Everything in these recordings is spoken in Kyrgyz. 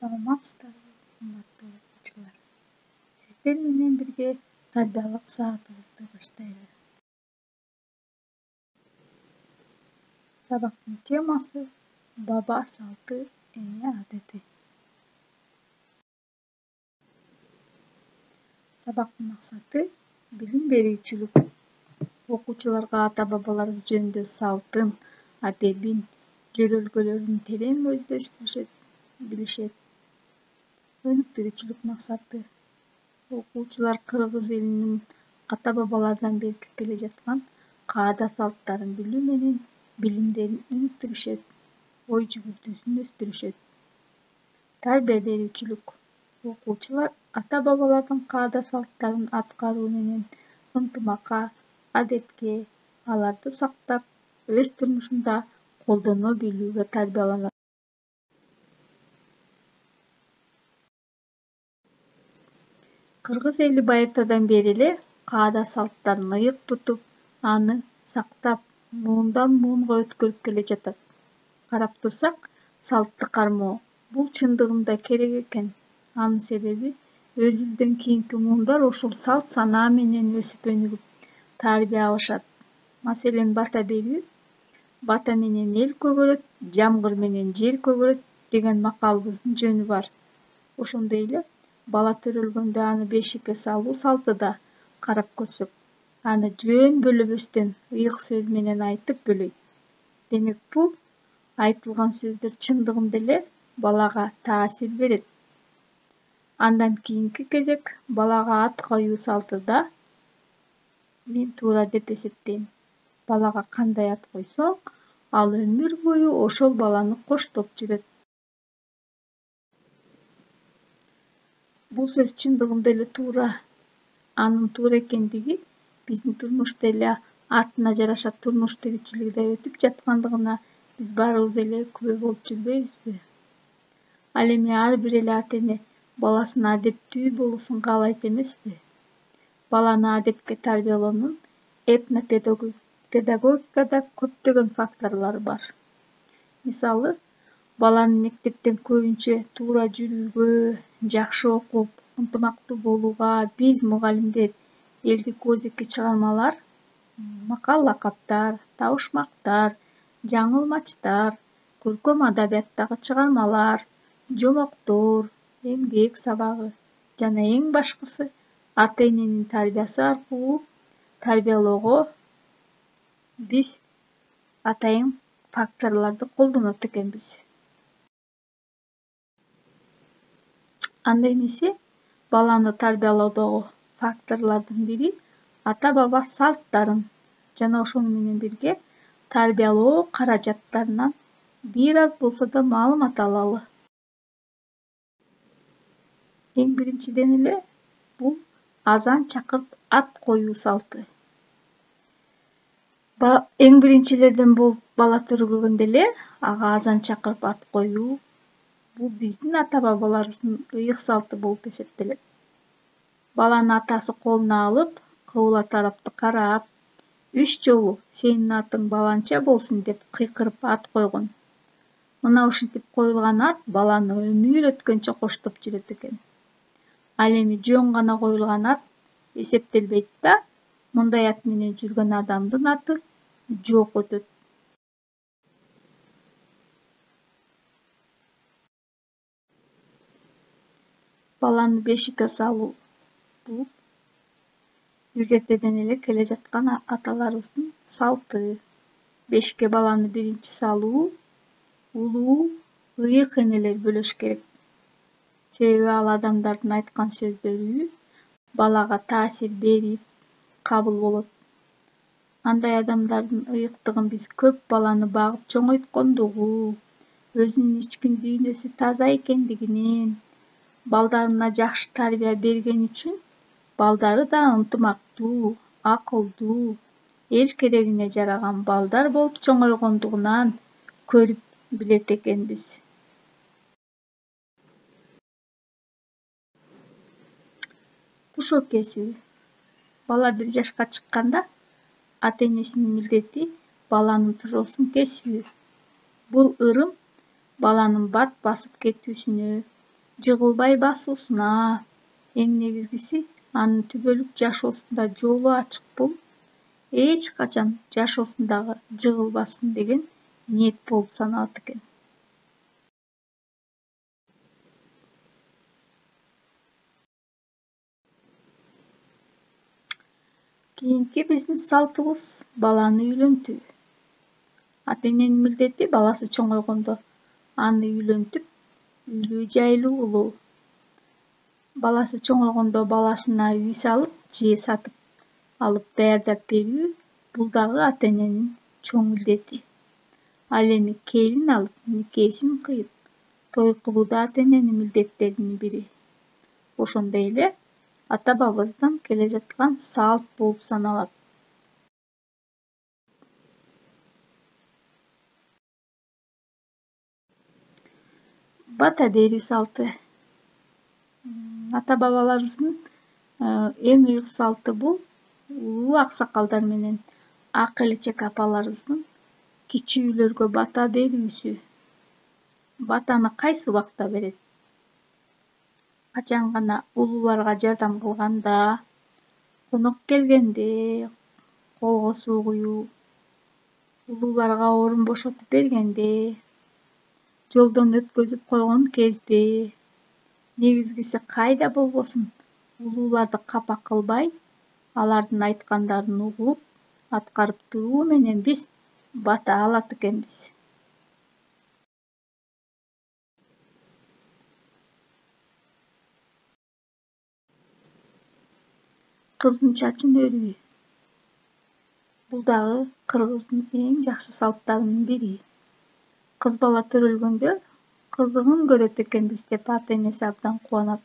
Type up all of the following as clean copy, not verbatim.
Саламатсыздарбы, урматтуу окуучулар. Сиздер менен бирге тарбиялык саатыбызды баштайлы. Сабактын темасы баба салты, эне адети. Сабактын максаты билим берүүчүлүк. Окуучуларга ата-бабаларыбыз жөнүндө салтын, адебин, жөрөлгөлөрүн терең өздөштүрүшөт, билишет. Өнүктүрүүчүлүк максаты окуучулар кыргыз элинин ата-бабалардан берки келе жаткан каада-салттарын билүү менен билимдерин өнүктүрүшөт, ой жүгүртүүсүн өстүрүшөт. Тарбия берүүчүлүк окуучулар ата-бабалардын каада-салттарын аткаруу менен ынтымакка, адепке, аларды сактап, өз турмушунда колдоно билүүгө тарбияланат. Кыргыз эли байыртадан бери эле каада-салттарын ыйык тутуп, аны сактап, муундан муунга өткөрүп келе жатат. Карап турсак, салтты кармоо бул чындыгында керек экен. Анын себеби өзүбүздөн кийинки муундар ошол салт санаа менен өсүп өнүгүп, тарбия алышат. Маселен, бата берүү «Бата менен эл көгөрөт, жамгыр менен жер көгөрөт» деген макалыбыздын жөнү бар. Ошондой эле бала төрөлгөндө аны бешикке салуу салты да карап көрсөк, аны жөн бөлөбөстөн ыйык сөз менен айтып бөлөйт. Демек, бул айтылган сөздөр чындыгында эле балага таасир берет. Андан кийинки кезек балага ат коюу салты да мен туура деп эсептейм. Балага кандай ат койсоң, ал өмүр бою ошол баланы коштоп жүрөт. Бул сөз чындыгында эле туура. Анын туура экендиги биздин турмушта эле атына жараша турмуш тиричилиги да өтүп жаткандыгына биз баарыбыз эле күбө болуп жүрбөйбүзбү? Ал эми ар бир эле ата эне баласынын адептүү болуусун каалайт эмеспи? Баланы адепке тарбиялоонун этнопедагогикада көптөгөн факторлору бар. Мисалы, баланы мектептен көбүнчө туура жүрүүгө, жакшы окуп, ынтымактуу болууга биз мугалимдер элдик өзүки чыгармалар, макал-лакаптар, табышмактар, жаңылмачтар, көркөм адабияттагы чыгармалар, жомоктор, эмгек сабагы жана эң башкысы ата-эненин тарбиясы аркылуу тарбиялоого биз атайын факторлорду колдонот экенбиз. Анда эмесе, баланы тарбиялоодогу факторлордун бири ата-баба салттарын жана ошону менен бирге тарбиялоо каражаттарынан бир аз болсо да маалымат алалы. Эң биринчиден эле бул азан чакырып ат коюу салты. Эң биринчилерден болуп бала төрөлгөндө эле ага азан чакырып ат коюу бул биздин ата-бабаларыбыздын ыйык салты болуп эсептелет. Баланы атасы колуна алып, кыбыла тарапты карап, 3 жолу «Сенин атың баланча болсун» деп кыйкырып ат койгон. Мына ушинтип коюлган ат баланы өмүр өткөнчө коштоп жүрөт экен. Ал эми жөн гана коюлган ат эсептелбейт да, мындай ат менен жүргөн адамдын аты жок өтөт. Баланы бешикке салуу бул бир эртеден эле келе жаткан аталарыбыздын салты. Бешикке баланы биринчи салуу улуу, ыйык энелер бөлөш керек. Себеби ал адамдардын айткан сөздөрү балага таасир берип, кабыл болот. Андай адамдардын ыйыктыгын биз көп баланы багып чоңойткондугу, өзүнүн ички дүйнөсү таза экендигинен, балдарына жакшы тарбия берген үчүн балдары да ынтымактуу, акылдуу, эл керегине жараган балдар болуп чоңойгондугунан көрүп билет экенбиз. Тушоо кесүү. Бала 1 жашка чыкканда ата-энесинин милдети баланын тушоосун кесүү. Бул ырым баланын бат басып кетүүсүнө, жыгылбай басуусуна. Эң негизгиси анын түбөлүк жашоосунда жолу ачык болуп эч качан жашоосундагы жыгылбасын деген ниет болуп саналат экен. Кийинки биздин салтыбыз баланы үйлөнтүү. Ата эненин милдети баласы чоңойгондо аны үйлөнтүп, үйлүү жайлуу кылуу. Баласы чоңойгондо баласына үй салып же сатып алып даярдап берүү бул дагы ата эненин чоң милдети. Ал эми келин алып, никесин кыйып, той кылуу да ата эненин милдеттеринин бири. Ошондой эле ата бабабыздан келе жаткан салт болуп саналат. Бата берүү салты. Ата бабаларыбыздын эң ыйык салты бул улуу аксакалдар менен ак келечек апаларыбыздын кичүүлөргө бата берүүсү. Батаны кайсы убакта берет? Качан гана улууларга жардам кылганда, конок келгенде, колго суу куюу, улууларга орун бошотуп бергенде, жолдон өткөзүп койгон кезде, негизгиси кайда болбосун улууларды капа кылбай, алардын айткандарын угуп, аткарып туруу менен биз бата алат экенбиз. Кыздын чачын өрүү. Бул дагы кыргыздын эң жакшы салттарынын бири. Кыз бала төрөлгөндө кызыгын көрөт экенбиз деп ата энеси абдан кубанат.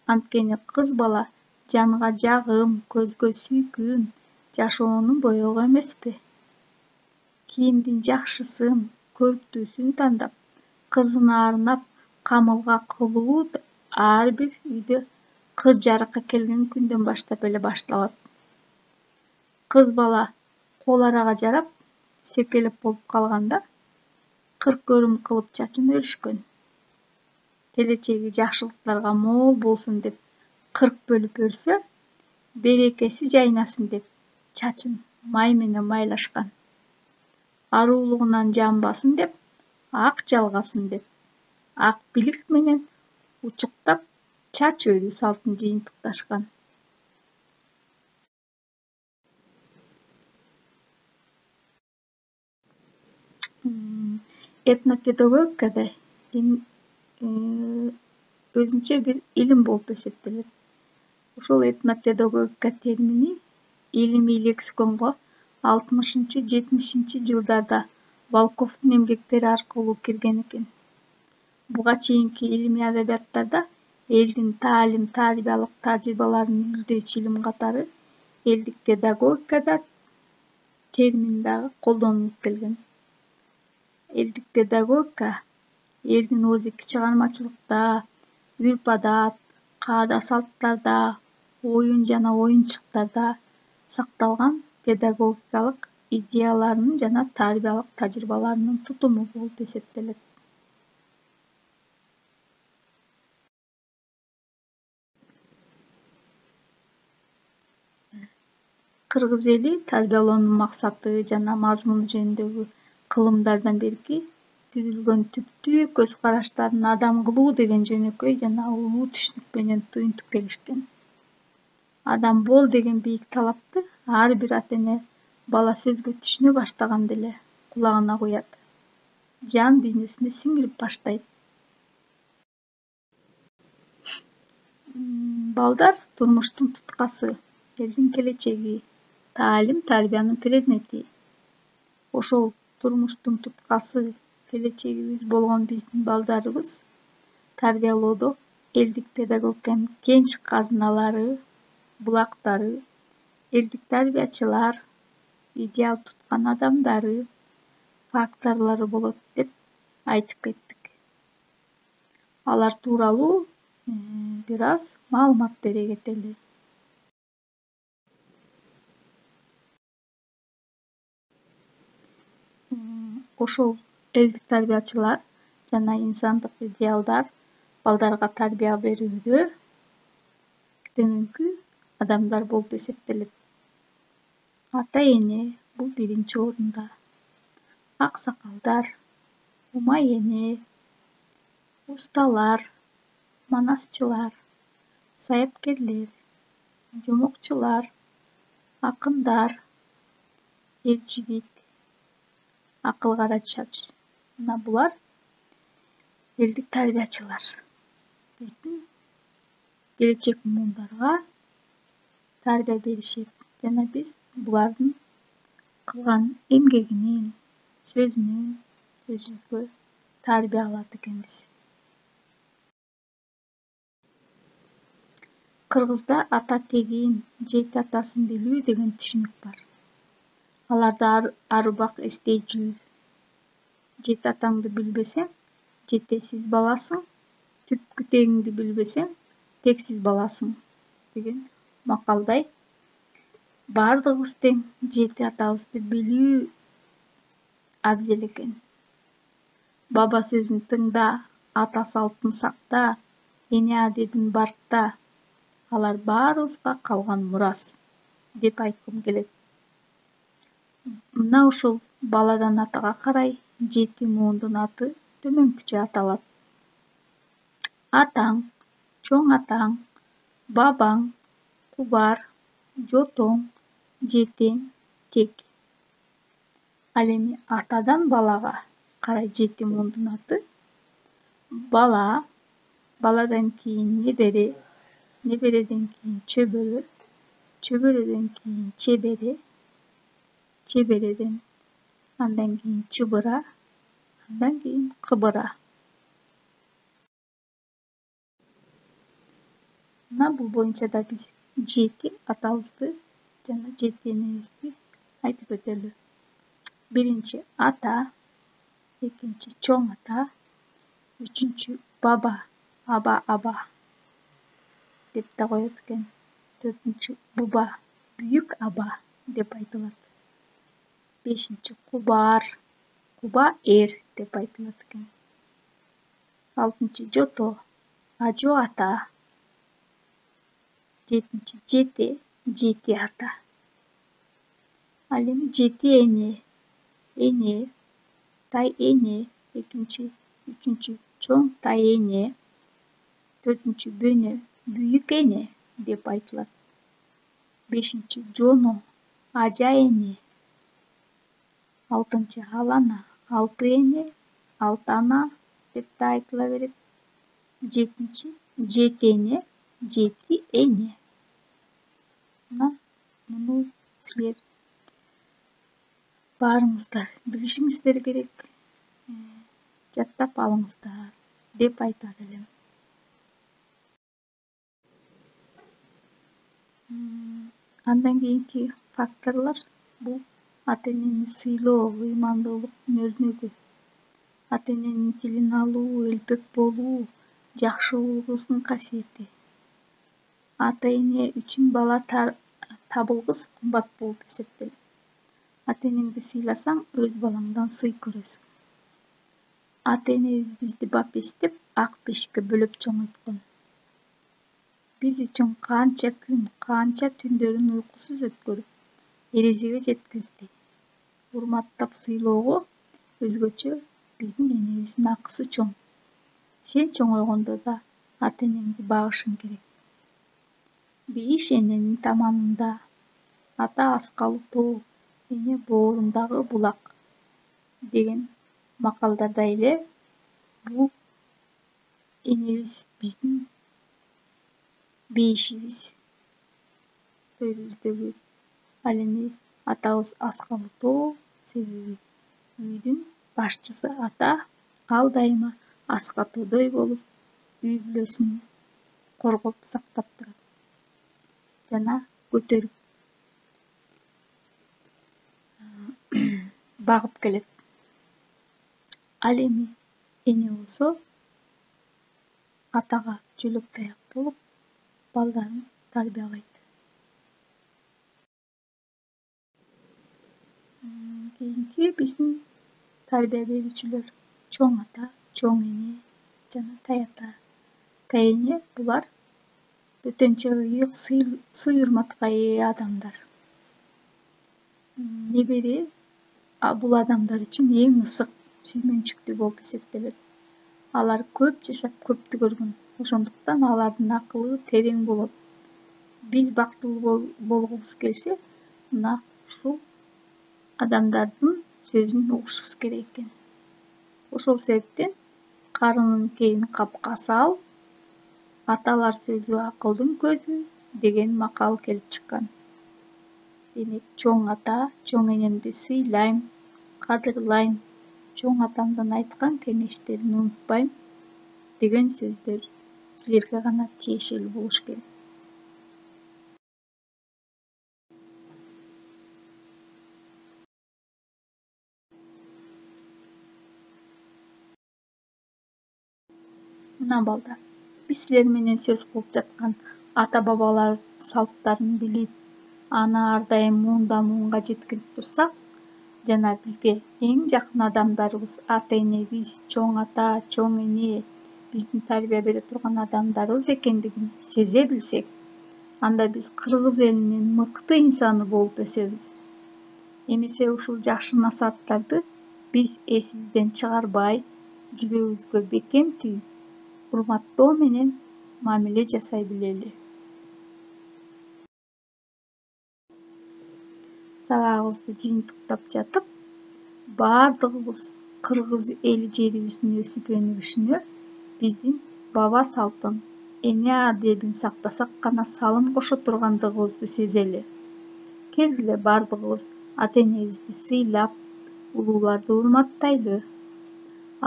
Анткени кыз бала жанга жагым, көзгө сүйкүм, жашоонун боёгу эмеспи? Кийимдин жакшысын, көрктүүсүн тандап, кызына арнап камылга кылуу ар бир үйдө кыз жарыкка келген күндөн баштап эле башталат. Кыз бала кол арага жарап, секелеп болуп калганда, кырк өрүм кылып чачын өрүшкөн. Келечеги жакшылыктарга мол болсун деп кырк бөлүп өрсө, берекеси жайнасын деп чачын май менен майлашкан. Арулугунан жанбасын деп, ак жалгасын деп, ак билик менен учуктап чач өрүү салтын жыйынтыкташкан. Этнопедагогика да өзүнчө бир илим болуп эсептелет. Ушул этнопедагогика термини илимий лексиконго 60-70 жылдарда Волковдун эмгектери аркылуу кирген экен. Буга чейинки илимий адабияттарда элдин таалим тарбиялык тажрыйбаларын изилдөөчү илим катары элдик педагогикада термин дагы колдонулуп келген. Элдик педагогика элдин озеки чыгармачылыкта, үрп-адат, каада-салттарда, оюн жана оюнчуктарда сакталган педагогикалык идеяларынын жана тарбиялык тажрыйбаларынын тутуму болуп эсептелет. Кыргыз эли тарбиялоонун максаты жана мазмуну жөнүндөгү кылымдардан берки түзүлгөн түптүү көз караштарын адам кылуу деген жөнөкөй жана улуу түшүнүк менен туюнтуп келишкен. Адам бол деген бийик талапты ар бир ата эне бала сөзгө түшүнө баштаганда эле кулагына куят, жан дүйнөсүнө сиңирип баштайт. Балдар турмуштун туткасы, элдин келечеги, таалим тарбиянын предмети. Ошол турмуштун туткасы, келечегибиз болгон биздин балдарыбыз тарбиялоодо элдик педагогиканын кенч казыналары, булактары, элдик тарбиячылар, идеал туткан адамдары, факторлору болот деп айтып кеттик. Алар тууралуу бир аз маалымат бере кетели. Ошол элдик тарбиячылар жана инсандык идеалдар балдарга тарбия берүүдө төмөнкү адамдар болуп эсептелет. Ата-эне бул биринчи орунда. Аксакалдар, ума-эне, усталар, манасчылар, саяпкерлер, жомокчулар, акындар, эл-жигит, акыл карачач. Мына булар элдик тарбиячылар. Биздин келечек муундарга тарбия беришет жана биз булардын кылган эмгегинин, сөзүнөн өзүбүзгө тарбия алат экенбиз. Кыргызда ата тегин, жети атасын билүү деген түшүнүк бар. Аларда арубак эстейчү. Жети атаңды билбесең, жетесиз баласың, түпкү тегиңди билбесең, тексиз баласың деген макалдай. Бардыгыбыз тең жети атабызды билүү абзел экен. Баба сөзүн тыңда, ата салтын сакта, эне адебин баркта. Алар баарыбызга калган мурас деп айткым келет. Мына ушул баладан атага карай жети муундун аты төмөнкүчө аталат. Атаң, чоң атаң, бабаң, кубар, жотоң, жетең, тек. Ал эми атадан балага карай жети муундун аты: бала, баладан кийин небере, небереден кийин чөбөрө, чөбөрөдөн кийин чебере, чебереден андан кийин чыбыра, андан кийин кыбыра. Мына бул боюнча да биз жети атабызды жана жети энебизди айтып өтөлү. Биринчи ата, экинчи чоң ата, үчүнчү баба, аба деп да коет экен. Төртүнчү буба, бүйүк аба деп айтылат. Бешинчи кубар, куба деп айтылат экен. Алтынчы жото, ажы ата. Жетинчи жете, жети ата. Ал эми жети эне, тай эне, экинчи, үчүнчү чоң тай эне, төртүнчү бөнө, бүйүк эне деп айтылат. Бешинчи жоно, ажа эне. Алтынчы алана, алты эне, алты ана деп да айтыла берет. Жетинчи жети эне, жети эне. Муну силер баарыңыздар билишиңиздер керек, жаттап алыңыздар деп айтар элем. Андан кийинки факторлор бул ата-энени сыйлоо, ыймандуулуктун өрнөгү. Ата-эненин тилин алуу, элпек болуу жакшы уул кыздын касиети. Ата-эне үчүн бала табылгыс кымбат болуп эсептелет. Ата-энеңди сыйласаң, өз балаңдан сый көрөсүң. Ата-энебиз бизди бап-эстеп, ак бешикке бөлөп чоңойткон. Биз үчүн канча күн, канча түндөрүн уйкусуз өткөрүп, эрезеге жеткизди. Урматтап сыйлоого өзгөчө биздин энебиздин акысы чоң. Сен чоңойгондо да ата-энеңди багышың керек. Бейиш эненин таманында, ата аскалы тоо, эне боорундагы булак деген макалдарда эле бул энебиз биздин бейишибиз өйүбүздөгү. Ал эми атабыз аскалы тоо, себеби үйдүн башчысы ата ал дайыма аска тоодой болуп, үй бүлөсүн коргоп сактап турат жана көтөрүп багып келет. Ал эми эне болсо атага жөлөк таяк болуп, балдарын тарбиялайт. Кийинки биздин тарбия берүүчүлөр чоң ата, чоң эне жана тай ата. ата эне булар бөтөнчө ыйык сый урматка ээ адамдар. Небери бул адамдар үчүн эң ысык сүймөнчүктүү болуп эсептелет. Алар көп жашап көптү көргөн, ошондуктан алардын акылы терең болот. Биз бактылуу болгубуз келсе, мына ушул адамдардын сөзүн угушубуз керек экен. Ошол себептен карынын кейин капка сал, аталар сөзү акылдын көзү деген макал келип чыккан. Демек, чоң ата, чоң энемди сыйлайм, кадырлайм, чоң атамдын айткан кеңештерин унутпайм деген сөздөр силерге гана тиешелүү болуш керек. Мына балдар, биз силер менен сөз кылып жаткан ата бабалар салттарын билип, аны ар дайым муундан муунга жеткирип турсак, жана бизге эң жакын адамдарыбыз, ата энебиз, чоң ата, чоң эне, биздин тарбия бере турган адамдарыбыз экендигин сезе билсек, анда биз кыргыз элинин мыкты инсаны болуп өсөбүз. Эмесе ушул жакшы насааттарды биз эсибизден чыгарбай, жүрөгүбүзгө бекем түйүп, урматтоо менен мамиле жасай билели. Сабагыбызды жыйынтыктап жатып, баардыгыбыз кыргыз эли жерибиздин өсүп өнүгүшүнө биздин баба салтын, эне адебин сактасак гана салым кошо тургандыгыбызды сезели. Келгиле баардыгыбыз ата энебизди сыйлап, улууларды урматтайлы.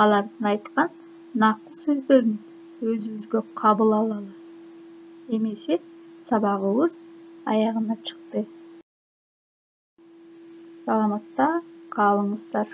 Алардын айткан накыл сөздөрүн өзүбүзгө кабыл алалы. Эмесе сабагыбыз аягына чыкты. Саламатта калыңыздар.